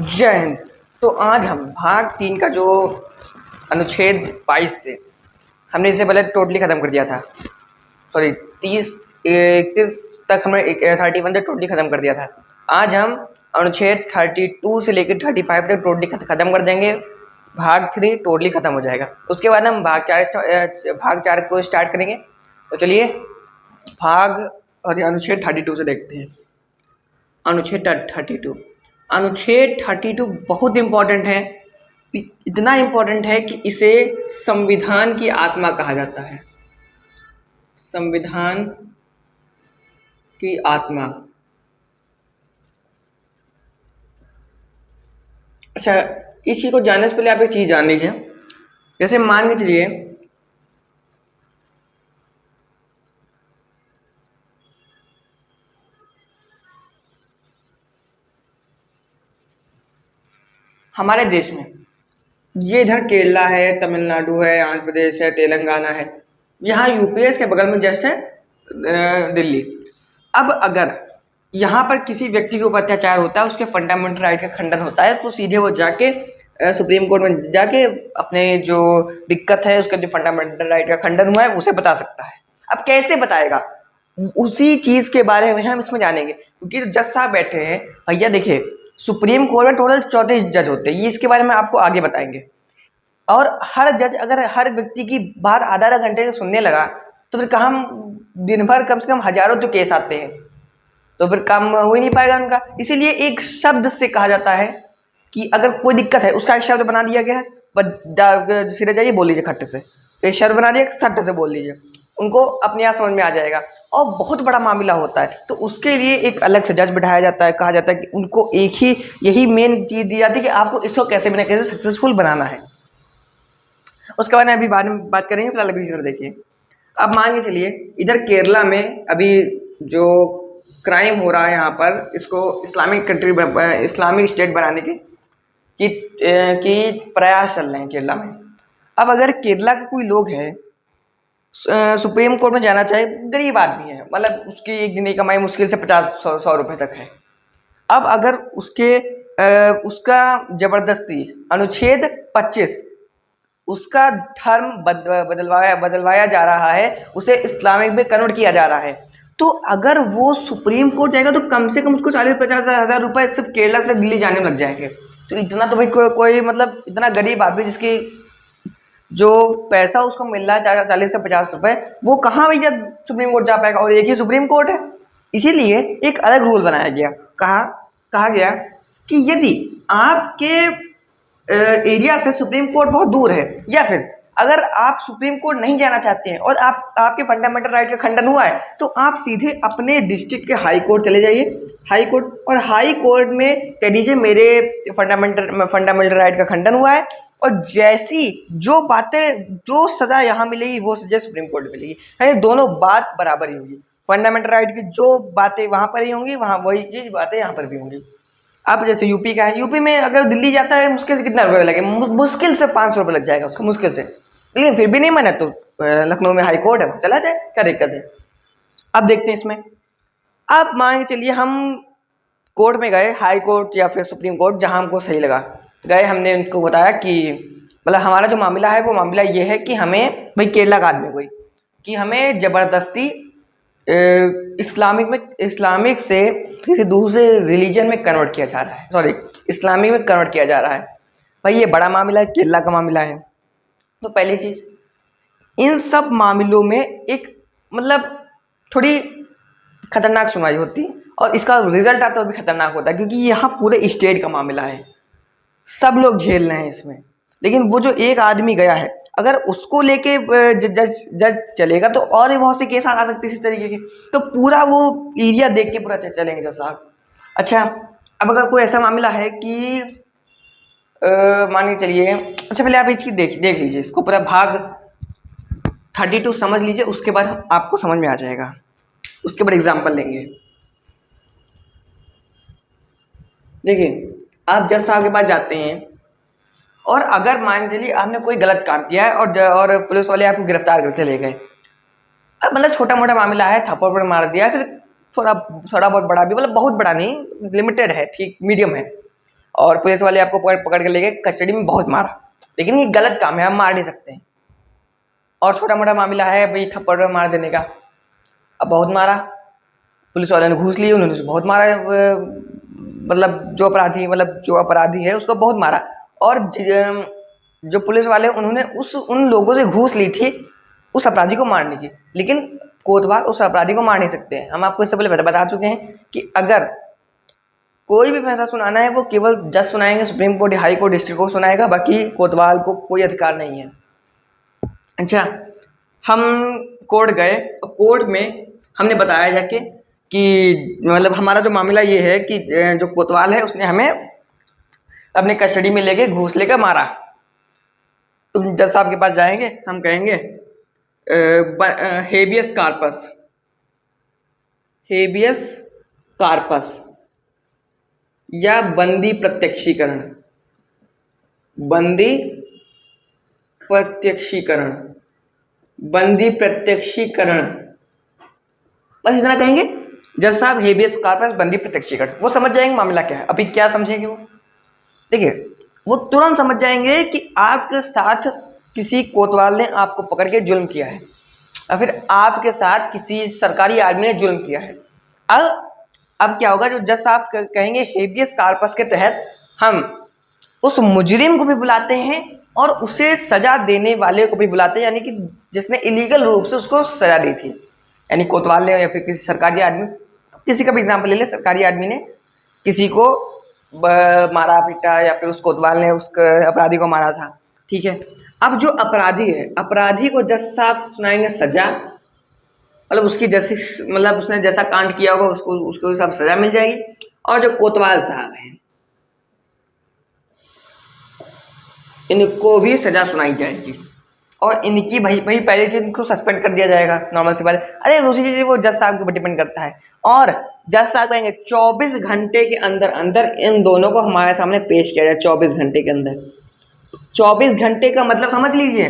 जय हिंद। तो आज हम भाग 3 का जो अनुच्छेद 22 से हमने इससे पहले टोटली ख़त्म कर दिया था, सॉरी 31 तक हमने 31 तक टोटली ख़त्म कर दिया था। आज हम अनुच्छेद 32 से लेकर 35 तक टोटली ख़त्म कर देंगे। भाग 3 टोटली ख़त्म हो जाएगा। उसके बाद हम भाग 4 को स्टार्ट करेंगे। तो चलिए भाग और अनुच्छेद 32 से देखते हैं। अनुच्छेद 32 बहुत इम्पोर्टेंट है। इतना इम्पोर्टेंट है कि इसे संविधान की आत्मा कहा जाता है। संविधान की आत्मा। अच्छा, इस चीज़ को जानने से पहले आप एक चीज़ जान लीजिए। जैसे मान के चलिए हमारे देश में ये इधर केरला है, तमिलनाडु है, आंध्र प्रदेश है, तेलंगाना है, यहाँ यूपीएस के बगल में जैसे दिल्ली। अब अगर यहाँ पर किसी व्यक्ति के ऊपर अत्याचार होता है, उसके फंडामेंटल राइट का खंडन होता है, तो सीधे वो जाके सुप्रीम कोर्ट में जाके अपने जो दिक्कत है, उसका जो फंडामेंटल राइट का खंडन हुआ है उसे बता सकता है। अब कैसे बताएगा, उसी चीज़ के बारे में हम इसमें जानेंगे। क्योंकि जज साहब बैठे हैं, भैया देखिए सुप्रीम कोर्ट में टोटल 34 जज होते हैं, ये इसके बारे में आपको आगे बताएंगे। और हर जज अगर हर व्यक्ति की बात आधा आधा घंटे से सुनने लगा तो फिर कहाँ दिन भर कम से कम हजारों जो केस आते हैं, तो फिर काम हो ही नहीं पाएगा उनका। इसीलिए एक शब्द से कहा जाता है कि अगर कोई दिक्कत है उसका एक शब्द बना दिया गया है, बस फिर जाइए बोल लीजिए खट्टे से, एक शब्द बना दिया सट्टे से बोल लीजिए, उनको अपने आप समझ में आ जाएगा। और बहुत बड़ा मामला होता है तो उसके लिए एक अलग से जज बिठाया जाता है। कहा जाता है कि उनको एक ही यही मेन चीज़ दी जाती है कि आपको इसको कैसे बिना कैसे सक्सेसफुल बनाना है। उसके बाद अभी बाद में बात करेंगे, फिलहाल अभी इधर देखिए। अब मान के चलिए इधर केरला में अभी जो क्राइम हो रहा है यहाँ पर, इसको इस्लामिक स्टेट बनाने की प्रयास चल रहे हैं केरला में। अब अगर केरला के कोई लोग हैं सुप्रीम कोर्ट में जाना चाहे, गरीब आदमी है, मतलब उसकी एक दिन की कमाई मुश्किल से 50-100 रुपये तक है। अब अगर उसका जबरदस्ती अनुच्छेद 25 उसका धर्म बदलवाया जा रहा है, उसे इस्लामिक में कन्वर्ट किया जा रहा है, तो अगर वो सुप्रीम कोर्ट जाएगा तो कम से कम उसको 40-50 हज़ार रुपये सिर्फ केरला से दिल्ली जाने में लग जाएंगे। तो इतना तो भाई कोई मतलब इतना गरीब आदमी जिसकी जो पैसा उसको मिल रहा है 40 से 50 रुपये, वो कहाँ भैया सुप्रीम कोर्ट जा पाएगा। और एक ही सुप्रीम कोर्ट है, इसीलिए एक अलग रूल बनाया गया। कहा गया कि यदि आपके एरिया से सुप्रीम कोर्ट बहुत दूर है, या फिर अगर आप सुप्रीम कोर्ट नहीं जाना चाहते हैं और आपके फंडामेंटल राइट का खंडन हुआ है, तो आप सीधे अपने डिस्ट्रिक्ट के हाई कोर्ट चले जाइए, हाई कोर्ट, और हाई कोर्ट में कह दीजिए मेरे फंडामेंटल राइट का खंडन हुआ है, और जैसी जो सज़ा यहाँ मिलेगी वो सज़ा सुप्रीम कोर्ट में मिलेगी। यानी दोनों बात बराबर ही होगी। फंडामेंटल राइट की जो बातें वहाँ पर ही होंगी, वहाँ वही चीज़ बातें यहाँ पर भी होंगी। अब जैसे यूपी का है, यूपी में अगर दिल्ली जाता है मुश्किल से कितना रुपये लगे, मुश्किल से 500 रुपये लग जाएगा उसको, मुश्किल से। लेकिन फिर भी नहीं माने तो लखनऊ में हाई कोर्ट है, चला जाए, क्या दिक्कत है। अब देखते हैं इसमें। अब मान के चलिए हम कोर्ट में गए, हाई कोर्ट या फिर सुप्रीम कोर्ट, जहाँ हमको सही लगा गए। हमने उनको बताया कि मतलब हमारा जो मामला है वो मामला ये है कि हमें भाई केरला का आदमी कोई कि हमें ज़बरदस्ती इस्लामिक से किसी दूसरे रिलीजन में कन्वर्ट किया जा रहा है, सॉरी इस्लामिक में कन्वर्ट किया जा रहा है। भाई ये बड़ा मामला है, केरला का मामला है। तो पहली चीज़, इन सब मामलों में एक मतलब थोड़ी खतरनाक सुनवाई होती है, और इसका रिजल्ट आता है वो भी खतरनाक होता है, क्योंकि यहाँ पूरे स्टेट का मामला है, सब लोग झेल रहे हैं इसमें। लेकिन वो जो एक आदमी गया है, अगर उसको लेके जज चलेगा तो और भी बहुत से केस आ सकते हैं इस तरीके के, तो पूरा वो एरिया देख के पूरा चलेंगे जज साहब। अच्छा, अब अगर कोई ऐसा मामला है कि मान के चलिए, अच्छा पहले आप इसकी देख लीजिए, इसको पूरा भाग 32 समझ लीजिए, उसके बाद आपको समझ में आ जाएगा। उसके बाद एग्जाम्पल लेंगे। देखिए, आप जज साहब के पास जाते हैं, और अगर मान चलिए आपने कोई गलत काम किया है और पुलिस वाले आपको गिरफ्तार करके ले गए। अब मतलब छोटा मोटा मामला है, थप्पड़ मार दिया, फिर थोड़ा बहुत बड़ा भी, मतलब बहुत बड़ा नहीं, लिमिटेड है, ठीक मीडियम है, और पुलिस वाले आपको पकड़ पकड़ के ले गए कस्टडी में, बहुत मारा, लेकिन ये गलत काम है, हम मार नहीं सकते हैं। और छोटा मोटा मामला है भाई थप्पड़ मार देने का, अब बहुत मारा, पुलिस वाले ने घूस ली, उन्होंने बहुत मारा, मतलब जो अपराधी है उसको बहुत मारा। और जो पुलिस वाले उन्होंने उन लोगों से घूस ली थी उस अपराधी को मारने की, लेकिन कोतवाल उस अपराधी को मार नहीं सकते हैं। हम आपको इससे पहले बता चुके हैं कि अगर कोई भी फैसला सुनाना है वो केवल जज सुनाएंगे, supreme court, high court, district court सुनाएगा, बाकी कोतवाल को कोई अधिकार नहीं है। अच्छा, हम कोर्ट गए, कोर्ट में हमने बताया जाके कि मतलब हमारा जो मामला ये है कि जो कोतवाल है उसने हमें अपने कस्टडी में लेके घूस लेकर मारा। तो जज साहब के पास जाएंगे, हम कहेंगे हेबियस कार्पस या बंदी प्रत्यक्षीकरण, बस इतना कहेंगे जज साहब, हेबियस कार्पस, बंदी प्रत्यक्षीकरण, वो समझ जाएंगे मामला क्या है। अभी क्या समझेंगे वो, देखिए वो तुरंत समझ जाएंगे कि आपके साथ किसी कोतवाल ने आपको पकड़ के जुल्म किया है या फिर आपके साथ किसी सरकारी आदमी ने जुल्म किया है। अब क्या होगा, जो जज साहब कहेंगे हेबियस कार्पस के तहत हम उस मुजरिम को भी बुलाते हैं और उसे सजा देने वाले को भी बुलाते हैं, यानी कि जिसने इलीगल रूप से उसको सजा दी थी, यानी कोतवाल ने या फिर किसी सरकारी आदमी, किसी का भी एग्जाम्पल ले ले, सरकारी आदमी ने किसी को मारा पीटा या फिर उस कोतवाल ने उस अपराधी को मारा था, ठीक है। अब जो अपराधी है, अपराधी को जज साहब सुनाएंगे सजा, मतलब उसकी जैसी, मतलब उसने जैसा कांड किया होगा उसको सब सजा मिल जाएगी। और जो कोतवाल साहब हैं इनको भी सजा सुनाई जाएगी और इनकी भाई पहले चीज इनको सस्पेंड कर दिया जाएगा, नॉर्मल सी बात है। अरे दूसरी चीज वो जज साहब के ऊपर डिपेंड करता है, और जज साहब कहेंगे 24 घंटे के अंदर अंदर इन दोनों को हमारे सामने पेश किया जाए। 24 घंटे के अंदर, 24 घंटे का मतलब समझ लीजिए,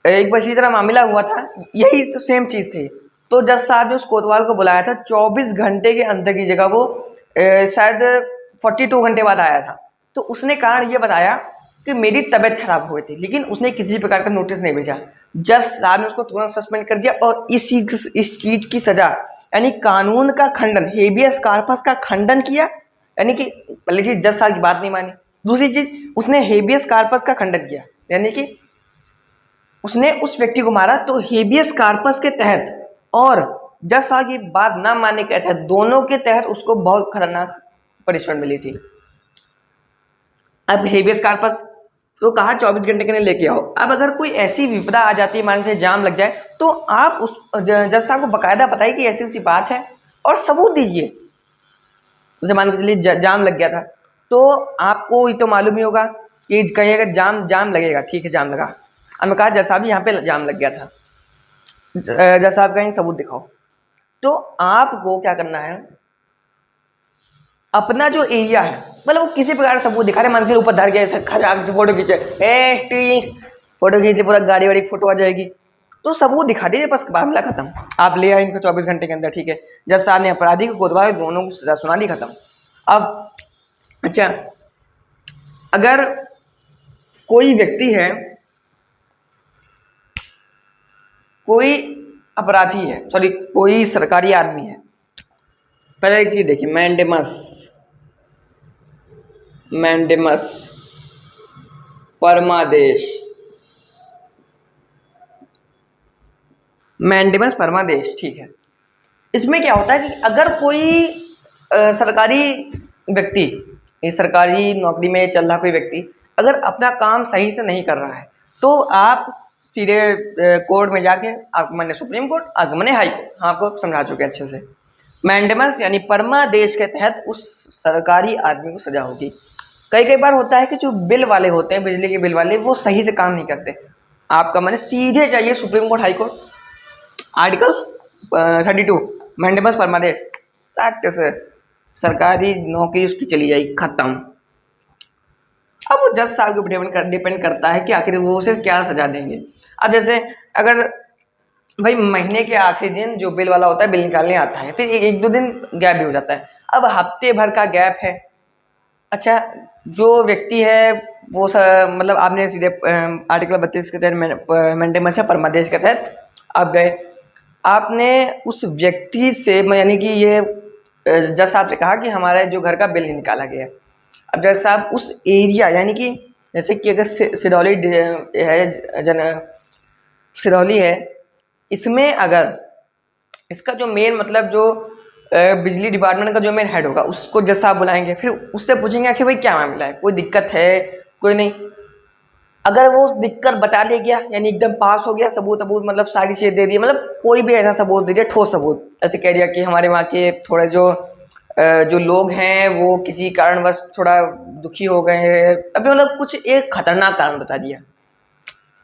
एक बार इसी तरह मामला हुआ था, यही सेम चीज थी। तो जज साहब ने उस कोतवाल को बुलाया था, 24 घंटे के अंदर की जगह वो शायद 42 घंटे बाद आया था। तो उसने कारण ये बताया कि मेरी तबीयत खराब हो गई थी, लेकिन उसने किसी प्रकार का नोटिस नहीं भेजा। जज साहब ने उसको तुरंत सस्पेंड कर दिया और इस चीज की सजा, यानी कानून का खंडन, हेबियस कार्पस का खंडन किया, यानी कि पहली चीज जज साहब की बात नहीं मानी, दूसरी चीज उसने हेबियस कार्पस का खंडन किया, यानी कि उसने उस व्यक्ति को मारा। तो हेबियस कार्पस के तहत और जज साहब की बात ना मानने के तहत, दोनों के तहत उसको बहुत खतरनाक पनिशमेंट मिली थी। अब हेबियस कार्पस तो कहा 24 घंटे के लिए लेके आओ। अब अगर कोई ऐसी विपदा आ जाती है, मान से जाम लग जाए, तो आप उस जज साहब को बकायदा बताइए कि ऐसी ऐसी बात है और सबूत दीजिए। जैसे मान के चलिए जाम लग गया था, तो आपको ये तो मालूम ही होगा कि कहीं अगर जाम लगेगा, ठीक है जाम लगा, हमने कहा जज साहब यहाँ पे जाम लग गया था, जज साहब कहेंगे सबूत दिखाओ। तो आपको क्या करना है, अपना जो एरिया है, मतलब वो किसी प्रकार सबूत दिखा रहे, मन से ऊपर धर गया, ऐसे खजाक से फोटो खींचे, फोटो खींचे, पूरा गाड़ी वाड़ी फोटो आ जाएगी, तो सबूत दिखा दीजिए, बस मामला खत्म। आप ले आए इनको 24 घंटे के अंदर, ठीक है, जज साहब ने अपराधी को कोतवाल दोनों को सजा सुना दी, खत्म। अब अच्छा, अगर कोई व्यक्ति है, कोई अपराधी है, सॉरी कोई सरकारी आदमी है, पहले एक चीज देखिए, मैंडेमस परमादेश, ठीक है। इसमें क्या होता है कि अगर कोई सरकारी व्यक्ति, सरकारी नौकरी में चल रहा कोई व्यक्ति अगर अपना काम सही से नहीं कर रहा है, तो आप सीधे कोर्ट में जाके, आपको मैंने सुप्रीम कोर्ट, आपको मैंने हाई कोर्ट, आपको समझा चुके अच्छे से। मैंडेमस यानी परमादेश के तहत उस सरकारी आदमी को सजा होगी। कई बार होता है कि जो बिल वाले होते हैं, बिजली के बिल वाले, वो सही से काम नहीं करते, आपका मैंने सीधे चाहिए supreme court, high court, article 32 mandamus परमादेश, 60 से सरकारी नौकरी उसकी चली जाएगी, खत्म। अब वो जज साहब के ऊपर डिपेंड करता है कि आखिर वो उसे क्या सजा देंगे। अब जैसे अगर भाई महीने के आखिरी दिन जो बिल वाला होता है बिल निकालने आता है, फिर 1-2 दिन गैप भी हो जाता है, अब हफ्ते भर का गैप है, अच्छा, जो व्यक्ति है वो मतलब आपने सीधे आर्टिकल 32 के तहत मैंडेमस या परमादेश के तहत आप गए, आपने उस व्यक्ति से यानी कि ये जज साहब ने कहा कि हमारा जो घर का बिल नहीं निकाला गया। अब जज साहब उस एरिया यानी कि जैसे कि अगर सिरौली है सिरौली है, इसमें अगर इसका जो मेन मतलब जो बिजली डिपार्टमेंट का जो मेन हेड होगा उसको जज साहब बुलाएंगे, फिर उससे पूछेंगे आखिर भाई क्या मामला है, कोई दिक्कत है कोई नहीं। अगर वो उस दिक्कत बता ले गया यानी एकदम पास हो गया, सबूत मतलब सारी चीज़ें दे दी, मतलब कोई भी ऐसा सबूत दे दिया, ठोस सबूत, ऐसे कह दिया कि हमारे वहाँ के थोड़े जो लोग हैं वो किसी कारणवश थोड़ा दुखी हो गए हैं, अभी मतलब कुछ एक खतरनाक कारण बता दिया,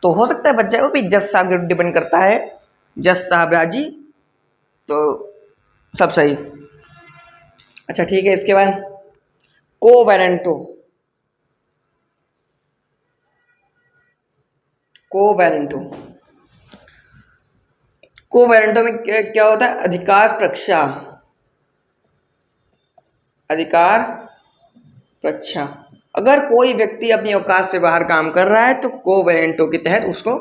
तो हो सकता है बच जाए। वो भी जज साहब के डिपेंड करता है, जज साहब राजी तो सब सही। अच्छा ठीक है, इसके बाद कोवेरेंटो। कोवेरेंटो में क्या होता है? अधिकार प्रक्षा। अगर कोई व्यक्ति अपनी औकात से बाहर काम कर रहा है तो कोवेरेंटो के तहत उसको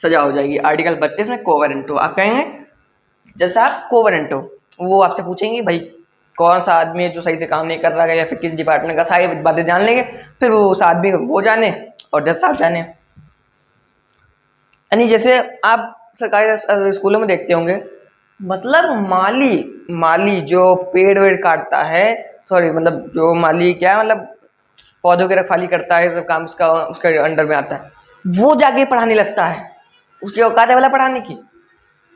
सजा हो जाएगी। आर्टिकल 32 में कोवेरेंटो। आप कहेंगे जैसा कोवेरेंटो, वो आपसे पूछेंगे भाई कौन सा आदमी है जो सही से काम नहीं कर रहा है या फिर किस डिपार्टमेंट का, सारी बातें जान लेंगे, फिर वो उस आदमी को वो जाने और जज साहब जाने। यानी जैसे आप सरकारी स्कूलों में देखते होंगे, मतलब माली जो पेड़ वेड़ काटता है, सॉरी मतलब जो माली क्या मतलब पौधों की रखवाली करता है, सब काम उसके अंडर में आता है, वो जाके पढ़ाने लगता है। उसकी औकात है वाला पढ़ाने की,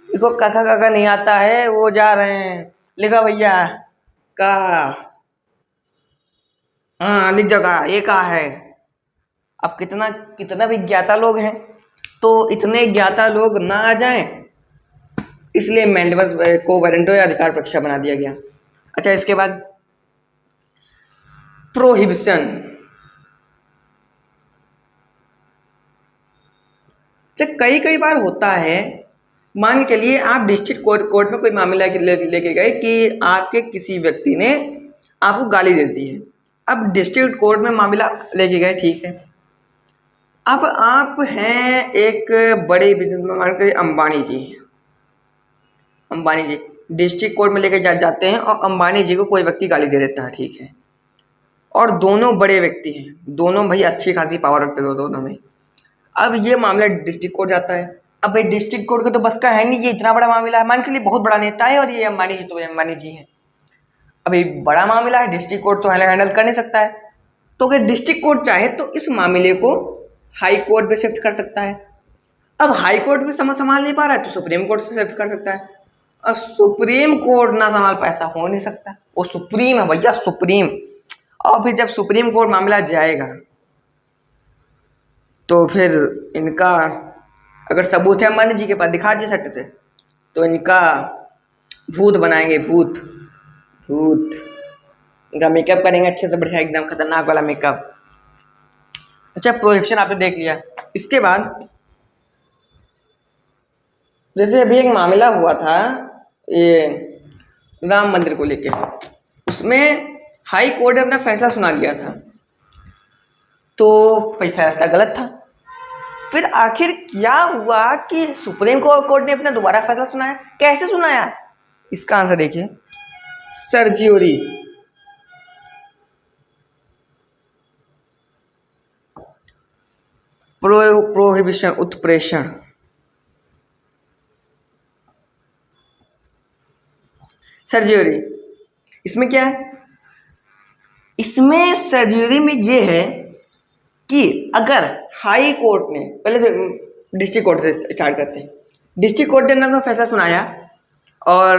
इसको काका नहीं आता है, वो जा रहे हैं लिखा भैया का, हाँ लिख जगह ये का है। अब कितना भी ज्ञाता लोग हैं, तो इतने ज्ञाता लोग ना आ जाएं, इसलिए मैंडेमस कोवेरेंटो या अधिकार प्रक्षा बना दिया गया। अच्छा, इसके बाद प्रोहिबिशन। कई बार होता है, मान के चलिए आप डिस्ट्रिक्ट कोर्ट में कोई मामला लेके गए कि आपके किसी व्यक्ति ने आपको गाली दे दी है। अब डिस्ट्रिक्ट कोर्ट में मामला लेके गए, ठीक है। अब आप हैं एक बड़े बिजनेसमैन, मान के अंबानी जी हैं, अंबानी जी डिस्ट्रिक्ट कोर्ट में लेके जाते हैं और अंबानी जी को कोई व्यक्ति गाली दे देता है, ठीक है। और दोनों बड़े व्यक्ति हैं, दोनों भाई अच्छी खासी पावर रखते हैं दोनों में। अब ये मामला डिस्ट्रिक्ट कोर्ट जाता है। अब भाई डिस्ट्रिक्ट कोर्ट को तो बस का है नहीं, ये इतना बड़ा मामला है, मान के लिए बहुत बड़ा नेता है और ये अंबानी जी तो अंबानी जी हैं। अभी बड़ा मामला है, डिस्ट्रिक्ट कोर्ट तो हैंडल कर नहीं सकता है, तो अगर डिस्ट्रिक्ट कोर्ट चाहे तो इस मामले को हाई कोर्ट पे शिफ्ट कर सकता है। अब हाई कोर्ट भी संभाल नहीं पा रहा है तो सुप्रीम कोर्ट से शिफ्ट कर सकता है। और सुप्रीम कोर्ट ना संभाल पाए, ऐसा हो नहीं सकता, वो सुप्रीम है भैया, सुप्रीम। और फिर जब सुप्रीम कोर्ट मामला जाएगा तो फिर इनका अगर सबूत है अंबानी जी के पास, दिखा दिए सट से, तो इनका भूत बनाएंगे, भूत इनका मेकअप करेंगे अच्छे से, बढ़िया एकदम खतरनाक वाला मेकअप। अच्छा, प्रोहिबिशन आपने देख लिया। इसके बाद जैसे अभी एक मामला हुआ था ये राम मंदिर को लेके, उसमें हाई कोर्ट ने अपना फैसला सुना दिया था, तो भाई फैसला गलत था। फिर आखिर क्या हुआ कि सुप्रीम कोर्ट ने अपना दोबारा फैसला सुनाया। कैसे सुनाया, इसका आंसर देखिए, सर्जियोरी। प्रोहिबिशन, उत्प्रेषण। सर्जियोरी, इसमें क्या है, इसमें सर्जियोरी में ये है कि अगर हाई कोर्ट ने, पहले से डिस्ट्रिक्ट कोर्ट से स्टार्ट करते हैं, डिस्ट्रिक्ट कोर्ट ने अपना फैसला सुनाया और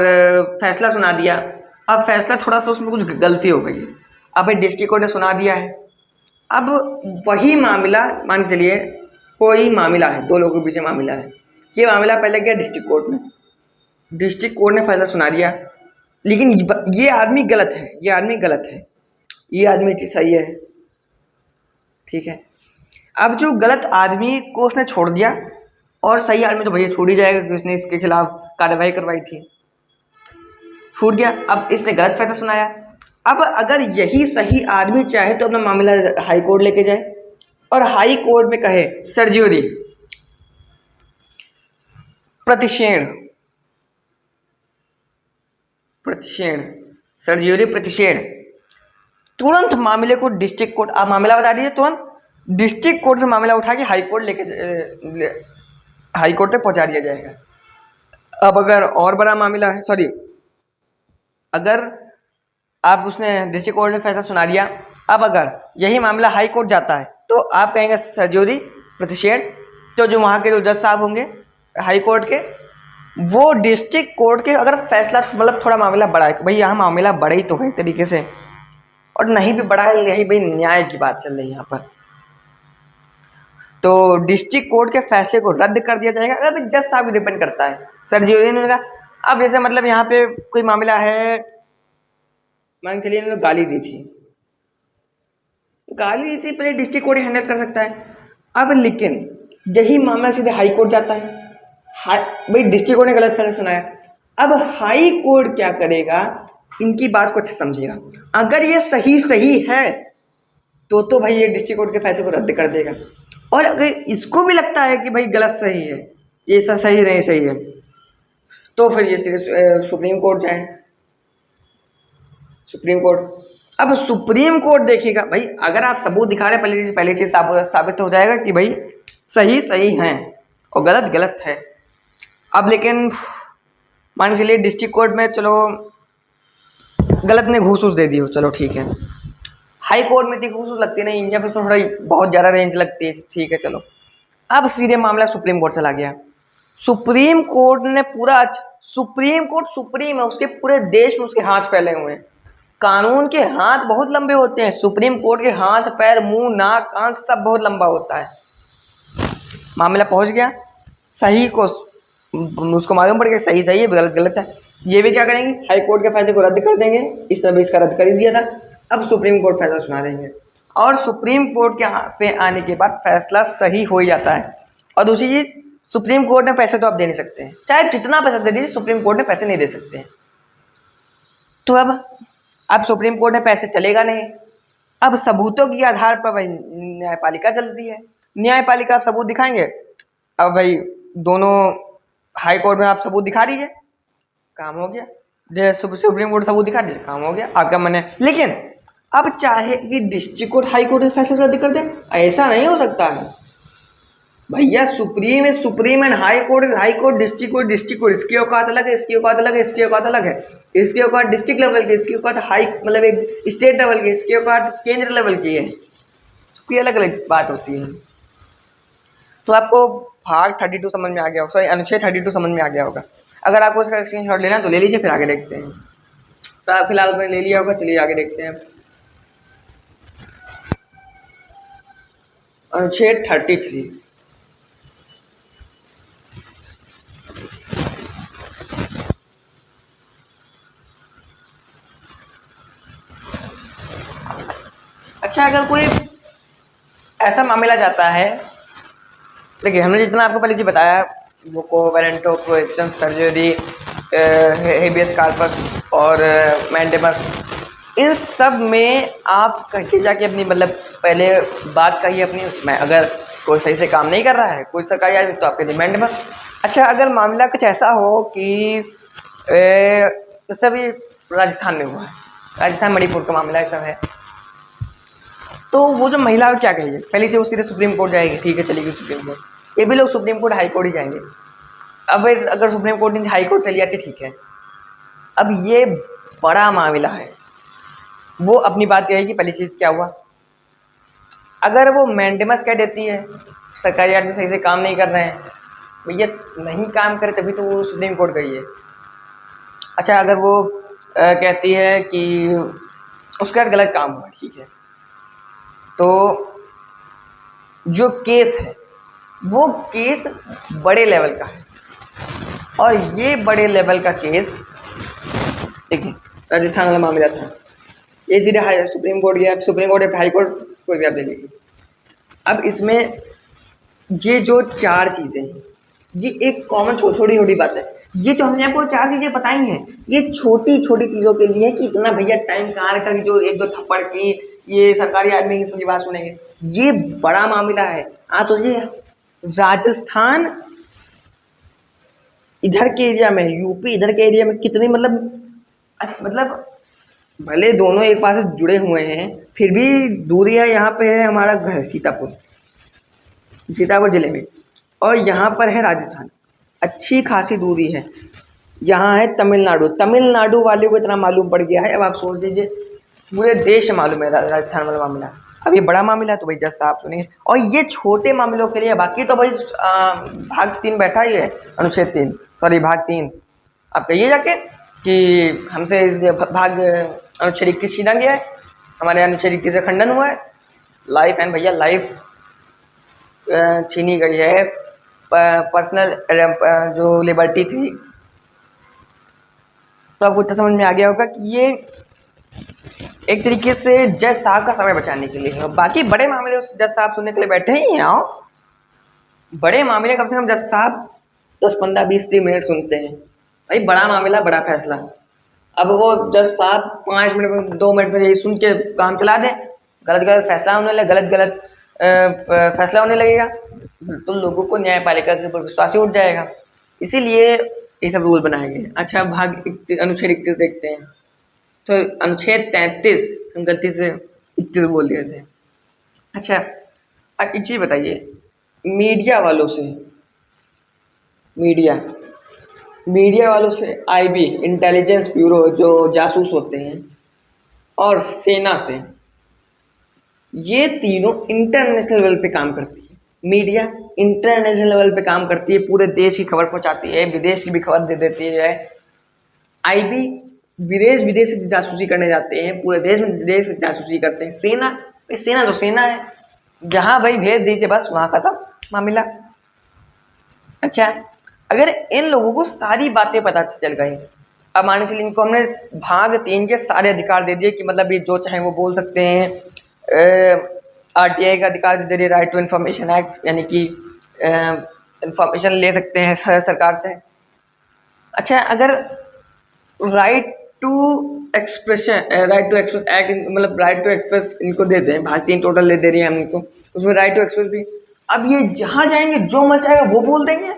फैसला सुना दिया। अब फैसला थोड़ा सा उसमें कुछ गलती हो गई, अब डिस्ट्रिक्ट कोर्ट ने सुना दिया है। अब वही मामला, मान के चलिए कोई मामला है, दो लोगों के पीछे मामला है, ये मामला पहले गया डिस्ट्रिक्ट कोर्ट में, डिस्ट्रिक्ट कोर्ट ने फैसला सुना दिया, लेकिन ये आदमी गलत है, ये आदमी गलत है, ये आदमी सही है, ठीक है। अब जो गलत आदमी को उसने छोड़ दिया और सही आदमी तो भैया छूट ही जाएगा क्योंकि उसने इसके खिलाफ कार्रवाई करवाई थी, छूट गया। अब इसने गलत फैसला सुनाया, अब अगर यही सही आदमी चाहे तो अपना मामला हाई कोर्ट लेके जाए और हाई कोर्ट में कहे सर्ज्योरी प्रतिषेण प्रतिषेण सर्ज्योरी प्रतिषेण, तुरंत मामले को डिस्ट्रिक्ट कोर्ट, आप मामला बता दीजिए, तुरंत डिस्ट्रिक्ट कोर्ट से मामला उठा के हाई कोर्ट हाई कोर्ट तक पहुंचा दिया जाएगा। अब अगर और बड़ा मामला है, सॉरी, अगर आप उसने डिस्ट्रिक्ट कोर्ट ने फैसला सुना दिया, अब अगर यही मामला हाई कोर्ट जाता है तो आप कहेंगे सर्ज्योरी प्रतिषेध, तो जो वहाँ के जो जज साहब होंगे हाई कोर्ट के, वो डिस्ट्रिक्ट कोर्ट के अगर फैसला मतलब थोड़ा मामला बड़ा है, भाई यहाँ मामला बड़ा ही तो है एक तरीके से, और नहीं भी बड़ा है, यही भाई न्याय की बात चल रही है यहाँ पर, तो डिस्ट्रिक्ट कोर्ट के फैसले को रद्द कर दिया जाएगा। अगर जज साहब भी डिपेंड करता है, सर्ज्योरी ने कहा, अब जैसे मतलब यहाँ पे कोई मामला है, मान चलिए इन्होंने गाली दी थी, पहले डिस्ट्रिक्ट कोर्ट हैंडल कर सकता है। अब लेकिन यही मामला सीधे हाई कोर्ट जाता है, भाई डिस्ट्रिक्ट कोर्ट ने गलत फैसला सुनाया, अब हाई कोर्ट क्या करेगा, इनकी बात को अच्छा समझिएगा, अगर ये सही है तो भाई ये डिस्ट्रिक्ट कोर्ट के फैसले को रद्द कर देगा, और अगर इसको भी लगता है कि भाई गलत सही है, ये सब सही नहीं सही है, तो फिर ये सीधे सुप्रीम कोर्ट जाए, सुप्रीम कोर्ट। अब सुप्रीम कोर्ट देखेगा, भाई अगर आप सबूत दिखा रहे पहले चीज साबित हो जाएगा कि भाई सही है और गलत है। अब लेकिन मान के चलिए डिस्ट्रिक्ट कोर्ट में चलो गलत ने घूस दे दी हो, चलो ठीक है, हाई कोर्ट में इतनी घूस लगती नहीं, या फिर उसमें थोड़ा बहुत ज़्यादा रेंज लगती है, ठीक है चलो, अब सीधे मामला सुप्रीम कोर्ट चला गया। सुप्रीम कोर्ट ने पूरा, सुप्रीम कोर्ट सुप्रीम है, उसके पूरे देश में उसके हाथ फैले हुए हैं, कानून के हाथ बहुत लंबे होते हैं, सुप्रीम कोर्ट के हाथ पैर मुंह नाक कान सब बहुत लंबा होता है। मामला पहुंच गया, सही को उसको मालूम पड़ गया सही है, गलत है, ये भी क्या करेंगे, हाई कोर्ट के फैसले को रद्द कर देंगे, इस तरह इसका रद्द कर ही दिया था, अब सुप्रीम कोर्ट फैसला सुना देंगे, और सुप्रीम कोर्ट के पे आने के बाद फैसला सही हो ही जाता है। और दूसरी चीज़, सुप्रीम कोर्ट ने पैसे तो आप दे नहीं सकते हैं, चाहे जितना पैसा दे दीजिए, सुप्रीम कोर्ट ने पैसे नहीं दे सकते हैं, तो अब सुप्रीम कोर्ट में पैसे चलेगा नहीं, अब सबूतों के आधार पर भाई न्यायपालिका चलती है, न्यायपालिका आप सबूत दिखाएंगे, अब भाई दोनों हाई कोर्ट में आप सबूत दिखा दीजिए, काम हो गया, सुप्रीम कोर्ट सबूत दिखा दीजिए, काम हो गया, आपका मन है। लेकिन अब चाहे कि डिस्ट्रिक्ट कोर्ट हाई कोर्ट में फैसला रद्द कर दे, ऐसा नहीं हो सकता है भैया, सुप्रीम है, supreme and high court district court, इसकी औकात अलग है, इसकी औकात अलग है, इसकी औकात अलग है, इसकी औकात डिस्ट्रिक्ट लेवल की, इसकी औकात हाई मतलब एक स्टेट लेवल की, इसकी औकात केंद्र लेवल की है, सबकी अलग अलग बात होती है। तो आपको भाग 32 समझ में आ गया होगा, सॉरी अनुच्छेद 32 समझ में आ गया होगा। अगर आपको इसका स्क्रीनशॉट लेना तो ले लीजिए, फिर आगे देखते हैं। तो फिलहाल मैंने ले लिया होगा, चलिए आगे देखते हैं। अनुच्छेद 33, अच्छा, अगर कोई ऐसा मामला जाता है, देखिए हमने जितना आपको पहले जी बताया, वो कोवेरेंटो, प्रोएक्शन, सर्जरी, हेबियस कार्पस और मैंडेमस, इन सब में आप कहीं जाके अपनी मतलब पहले बात कही अपनी, उसमें अगर कोई सही से काम नहीं कर रहा है कोई सरकारी आदमी तो आपके लिए मैंडेमस। अच्छा, अगर मामला कुछ ऐसा हो कि जैसे अभी राजस्थान में हुआ है, राजस्थान मणिपुर का मामला ऐसा है, तो वो जो महिला क्या कहेगी, पहले से वो सीधे सुप्रीम कोर्ट जाएगी, ठीक है चलेगी सुप्रीम कोर्ट, ये भी लोग सुप्रीम कोर्ट हाई कोर्ट ही जाएंगे। अब अगर सुप्रीम कोर्ट नहीं हाई कोर्ट चली जाती, ठीक है, अब ये बड़ा मामला है, वो अपनी बात कहेगी, पहली चीज़ क्या हुआ, अगर वो मैंडेमस कह देती है, सरकारी आदमी सही से काम नहीं कर रहे हैं, भैया नहीं काम करे तभी तो वो सुप्रीम कोर्ट गई है। अच्छा, अगर वो कहती है कि उसका गलत काम हुआ, ठीक है, तो जो केस है वो केस बड़े लेवल का है, और ये बड़े लेवल का केस, देखिए राजस्थान वाला मामला था, ये सीधे हाई सुप्रीम कोर्ट गया, सुप्रीम कोर्ट हाई कोर्ट कोई भी आप ले लीजिए। अब इसमें ये जो चार चीज़ें हैं, ये एक कॉमन छोटी छोटी बात है, ये जो हमने आपको 4 चीज़ें बताई हैं, ये छोटी छोटी चीज़ों के लिए कि इतना भैया टाइम कहाँ रखा कि जो एक दो थप्पड़ की ये सरकारी आदमी की सबकी बात सुनेंगे। ये बड़ा मामला है। आप सोचिए राजस्थान इधर के एरिया में, यूपी इधर के एरिया में कितनी मतलब भले दोनों एक पास से जुड़े हुए हैं, फिर भी दूरी है। यहाँ पे है हमारा घर सीतापुर जिले में, और यहाँ पर है राजस्थान, अच्छी खासी दूरी है। यहाँ है तमिलनाडु, तमिलनाडु वाले को इतना मालूम पड़ गया है, अब आप सोच लीजिए पूरे देश में मालूम है राजस्थान वाला मामला। अब ये बड़ा मामला है तो भाई जज साहब सुनेंगे, और ये छोटे मामलों के लिए बाकी तो भाई भाग 3 बैठा ही है, अनुच्छेद 3 सॉरी भाग 3। आप कहिए जाके कि हमसे भाग अनुच्छेद 21 छीना गया है, हमारे अनुच्छेद 21 से खंडन हुआ है। लाइफ एंड भैया लाइफ छीनी गई है, पर्सनल जो लिबर्टी थी। तो आपको इतना समझ में आ गया होगा कि ये एक तरीके से जज साहब का समय बचाने के लिए है। बाकी बड़े मामले जज साहब सुनने के लिए बैठे ही हैं। आओ बड़े मामले कम से कम जज साहब 10, 15, 20, 30 मिनट सुनते हैं। भाई बड़ा मामला बड़ा फैसला, अब वो जज साहब 5 मिनट में 2 मिनट में यही सुन के काम चला दें, गलत गलत फैसला होने लगे, गलत फैसला होने लगेगा तो लोगों को न्यायपालिका के ऊपर विश्वास ही उठ जाएगा। इसीलिए ये सब रूल बनाए गए। अच्छा भाग अनुच्छेद 31 देखते हैं। तो अनुच्छेद 33 हम गलती से 31 बोल दिए थे। अच्छा अब एक चीज़ बताइए, मीडिया वालों से आईबी इंटेलिजेंस ब्यूरो जो जासूस होते हैं, और सेना से, ये तीनों इंटरनेशनल लेवल पे काम करती है। मीडिया इंटरनेशनल लेवल पे काम करती है, पूरे देश की खबर पहुंचाती है, विदेश की भी खबर दे देती है। आईबी विदेश से जासूसी करने जाते हैं, पूरे देश में जासूसी करते हैं। सेना तो सेना है, जहाँ भाई भेज दीजिए बस वहाँ का सब मामला। अच्छा अगर इन लोगों को सारी बातें पता चल गई, अब मान चलिए इनको हमने भाग 3 के सारे अधिकार दे दिए कि मतलब ये जो चाहे वो बोल सकते हैं। आरटीआई का अधिकार दे दिए, राइट टू इन्फॉर्मेशन एक्ट, यानी कि इंफॉर्मेशन ले सकते हैं सरकार से। अच्छा अगर राइट टू एक्सप्रेस एक्ट मतलब राइट टू एक्सप्रेस इनको दे दें, भाग 3 टोटल दे रही है हम इनको, उसमें राइट टू एक्सप्रेस भी, अब ये जहाँ जाएंगे जो मन चाहेगा वो बोल देंगे।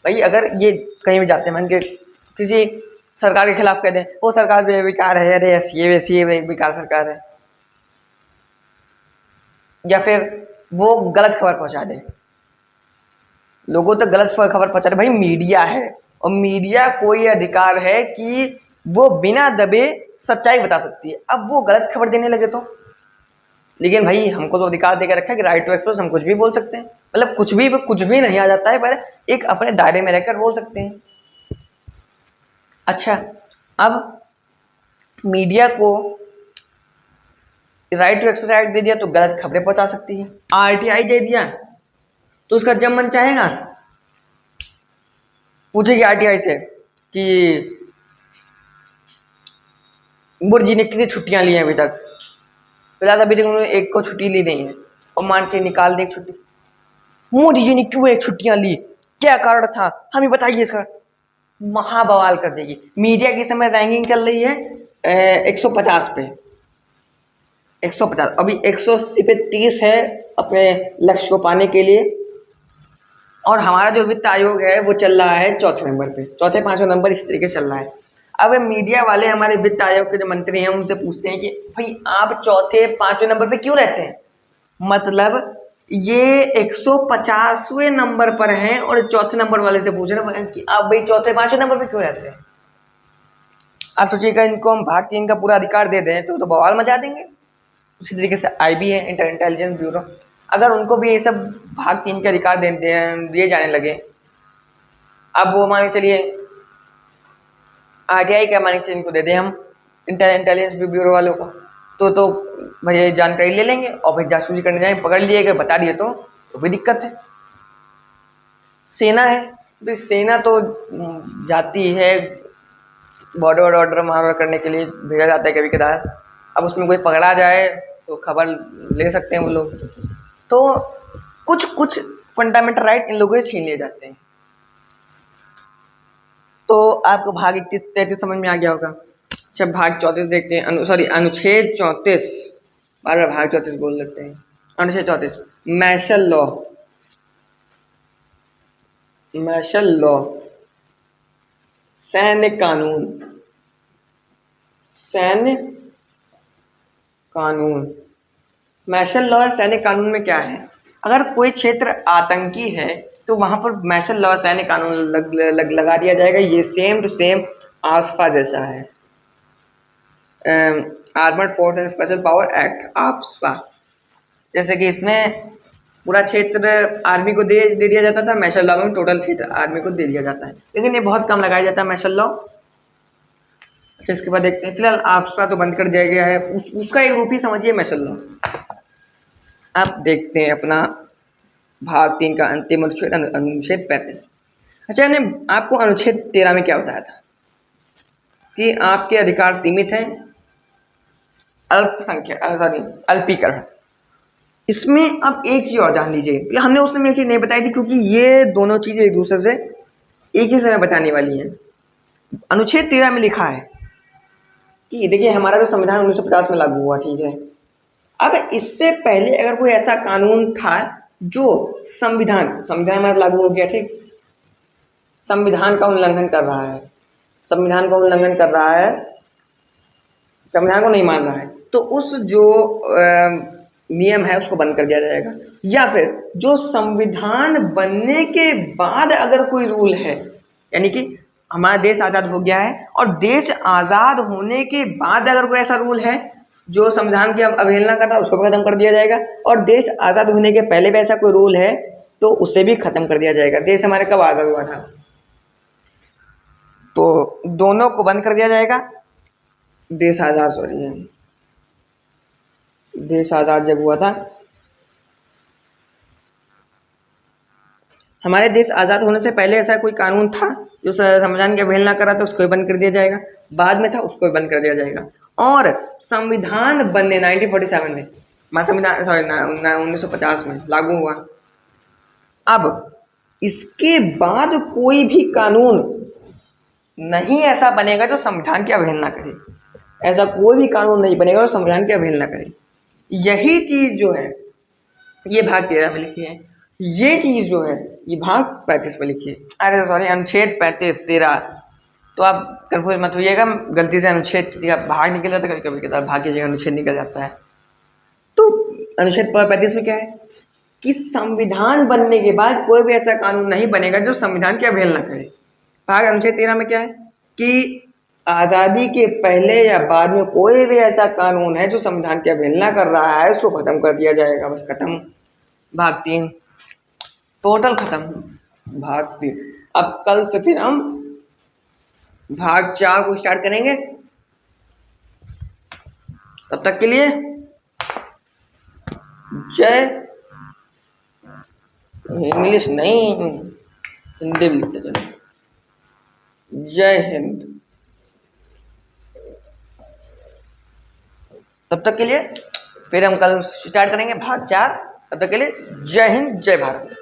भाई अगर ये कहीं भी जाते हैं, मान के किसी सरकार के खिलाफ कह दें वो सरकार बेकार है, अरे ऐसी वैसी बेकार सरकार है, या फिर वो गलत खबर पहुंचा दे, लोगों तक गलत खबर पहुंचा दे। भाई मीडिया है, और मीडिया को ये अधिकार है कि वो बिना दबे सच्चाई बता सकती है। अब वो गलत खबर देने लगे तो, लेकिन भाई हमको तो अधिकार देकर रखा है कि राइट टू एक्सप्रेस, हम कुछ भी बोल सकते हैं, मतलब कुछ भी नहीं आ जाता है, पर एक अपने दायरे में रहकर बोल सकते हैं। अच्छा अब मीडिया को right to express act they दिया तो गलत खबरें पहुंचा सकती है। आरटीआई दे दिया तो उसका जब मन चाहेगा पूछेगी आरटीआई से कि बुर्जी ने कितनी छुट्टियां ली हैं अभी तक, फिलहाल अभी तक उन्होंने एक को छुट्टी ली नहीं है, और मान के निकाल दे एक छुट्टी। मोदी जी ने क्यों एक छुट्टियां ली, क्या कारण था, हमें बताइए इसका, महाबवाल कर देगी। मीडिया की समय रैंकिंग चल रही है 150 पे, 150, अभी 180 पे 30 है अपने लक्ष्य को पाने के लिए, और हमारा जो वित्त आयोग है वो चल रहा है 4थे नंबर पे, 4थे 5वें नंबर इस तरीके से चल रहा है। अब मीडिया वाले हमारे वित्त आयोग के जो मंत्री हैं उनसे पूछते हैं कि भाई आप 4थे 5वें नंबर पे क्यों रहते हैं, मतलब ये 150वें नंबर पर हैं, और 4थे नंबर वाले से पूछ रहे हैं कि आप भाई 4थे 5वें नंबर पे क्यों रहते हैं। आप सोचिएगा इनको हम भाग 3 का पूरा अधिकार दे दें तो बवाल मचा देंगे। उसी तरीके से आईबी है, इंटेलिजेंस ब्यूरो, अगर उनको भी ये सब भाग 3 के अधिकार दिए जाने लगे, अब वो मान के चलिए आरटीआई का मान के चलिए इनको दे दें हम इंटेलिजेंस ब्यूरो वालों को, तो भैया जानकारी ले लेंगे, और फिर जासूसी करने जाएंगे, पकड़ लिए गए, बता दिए तो भी दिक्कत है। सेना है, तो सेना तो जाती है बॉर्डर ऑर्डर मामला करने के लिए भेजा जाता है कभी कदार, अब उसमें कोई पकड़ा जाए तो खबर ले सकते हैं वो लोग, तो कुछ फंडामेंटल राइट इन लोगों से छीन लिए जाते हैं। तो आपको भाग 31-33 समझ में आ गया होगा। अच्छा भाग 34 देखते हैं, अनुच्छेद 34, बार बार भाग 34 बोल लेते हैं। अनुच्छेद 34 मार्शल लॉ, मार्शल लॉ सैन्य कानून, सैन्य कानून। मार्शल लॉ सैन्य कानून में क्या है, अगर कोई क्षेत्र आतंकी है तो वहां पर मार्शल लॉ सैन्य कानून लगा दिया जाएगा। ये सेम टू सेम आसफा जैसा है, armed force and special power act AFSPA. जैसे कि इसमें पूरा क्षेत्र आर्मी को दे दिया जाता था, मार्शल लॉ में टोटल क्षेत्र आर्मी को दे दिया जाता है, लेकिन ये बहुत कम लगाया जाता है मार्शल लॉ। अच्छा इसके बाद देखते हैं, फिलहाल आसफा तो बंद कर दिया गया है, उसका एक रूप ही समझिए मार्शल लॉ। अब देखते हैं अपना भाग 3 का अंतिम अनुच्छेद, अनुच्छेद 35। अच्छा हमने आपको अनुच्छेद 13 में क्या बताया था कि आपके अधिकार सीमित हैं, अल्पीकरण। इसमें अब एक चीज और जान लीजिए, हमने उस समय ये चीज नहीं बताई थी क्योंकि ये दोनों चीजें एक दूसरे से एक ही समय बताने वाली हैं। अनुच्छेद 13 में लिखा है कि देखिए हमारा जो संविधान 1950 में लागू हुआ, ठीक है। अब इससे पहले अगर कोई ऐसा कानून था जो संविधान में लागू हो गया, ठीक, संविधान का उल्लंघन कर रहा है, संविधान का उल्लंघन कर रहा है, संविधान को नहीं मान रहा है, तो उस जो नियम है उसको बंद कर दिया जाएगा। या फिर जो संविधान बनने के बाद अगर कोई रूल है, यानी कि हमारा देश आज़ाद हो गया है और देश आज़ाद होने के बाद अगर कोई ऐसा रूल है जो संविधान की अवहेलना कर रहा है, उसको भी खत्म कर दिया जाएगा। और देश आज़ाद होने के पहले भी ऐसा कोई रूल है तो उसे भी खत्म कर दिया जाएगा। देश हमारे कब आज़ाद हुआ था, तो दोनों को बंद कर दिया जाएगा। देश आज़ाद देश आज़ाद जब हुआ था, हमारे देश आज़ाद होने से पहले ऐसा कोई कानून था जो संविधान की अवहेलना कर रहा था, उसको भी बंद कर दिया जाएगा। बाद में था, उसको भी बंद कर दिया जाएगा। और संविधान बनने 1947 में, संविधान 1950 में लागू हुआ। अब इसके बाद कोई भी कानून नहीं ऐसा बनेगा जो संविधान की अवहेलना करे, ऐसा कोई भी कानून नहीं बनेगा जो संविधान की अवहेलना करे। यही चीज जो है ये भाग 13 में लिखी है, ये चीज जो है ये भाग 35 में लिखी है। अरे सॉरी, अनुच्छेद 35 13। तो आप कंफ्यूज मत होइएगा, गलती से अनुच्छेद की जगह भाग निकल जाता है, कभी कभी भाग की जगह अनुच्छेद निकल जाता है। तो अनुच्छेद 35 में क्या है कि संविधान बनने के बाद कोई भी ऐसा कानून नहीं बनेगा जो संविधान की अवहेलना करे। भाग अनुच्छेद 13 में क्या है कि आज़ादी के पहले या बाद में कोई भी ऐसा कानून है जो संविधान की अवहेलना कर रहा है उसको खत्म कर दिया जाएगा। बस खत्म, भाग 3 टोटल खत्म, भाग 3। अब कल से फिर हम भाग 4 को स्टार्ट करेंगे। तब तक के लिए जय, इंग्लिश नहीं हिंदी भी लिखते चलो, जय हिंद। तब तक के लिए फिर हम कल स्टार्ट करेंगे भाग 4। तब तक के लिए जय हिंद, जय भारत।